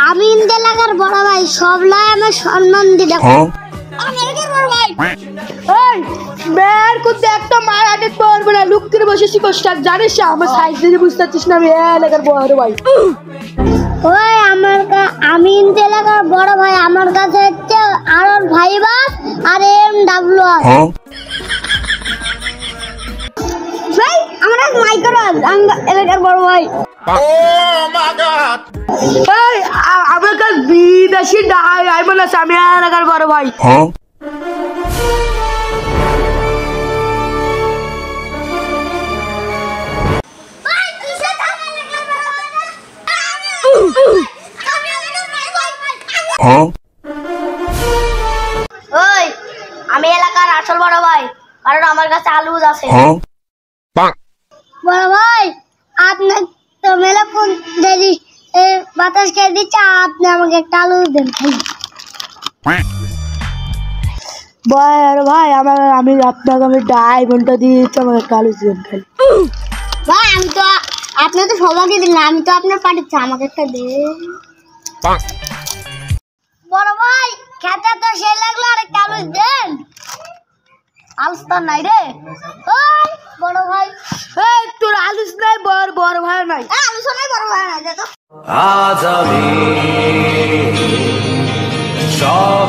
আমি ইন্দে লাগার বড় ভাই সবলাই আমার সম্মান দিলে আমি এলাকার বড় ভাই এই মেয়ের কুত্তে একটা মায়ের আটক পারবে না লুক করে বসেছি কষ্টাক জানিস না আমার সাইজ দিয়ে বুঝতে পারছিস না আমি এলাকার বড় ভাই ওই আমি ইন্দে লাগার বড় ভাই আমার কাছে হচ্ছে আর ভাই বাস আর MW ভাই আমরা মাইক্রোল এলাকার বড় ভাই এই আমার কাছে বিদেশি ডাই আইবো না আমি এলাকার বড় ভাই ওই আমি এলাকার আসল বড় ভাই কারণ আমার কাছে আলুজ আছে বড় ভাই আপনি তো মেলা কোন দেরি বাতাস খেয়ে দিচ্ছে আপনি আমাকে একটা আলু দেন ভাই আমি আপনাকে আমি ডায়মন্ডটা দিয়ে দিচ্ছি আমাকে একটা আলু দিন খালি ভাই আমি তো আপনি তো সবাইকে দিলেন আমি তো আপনার পাঠাচ্ছি আমাকে একটা দেন বড় ভাই খেতে তো সে লাগলো আর একটা আলু দেন আলুস তো নাই রে ওই বড় ভাই এই তোর আলুস নাই বড় ভাই নাই আলুস নাই বড় ভাই নাই দে তো আজ আমি সব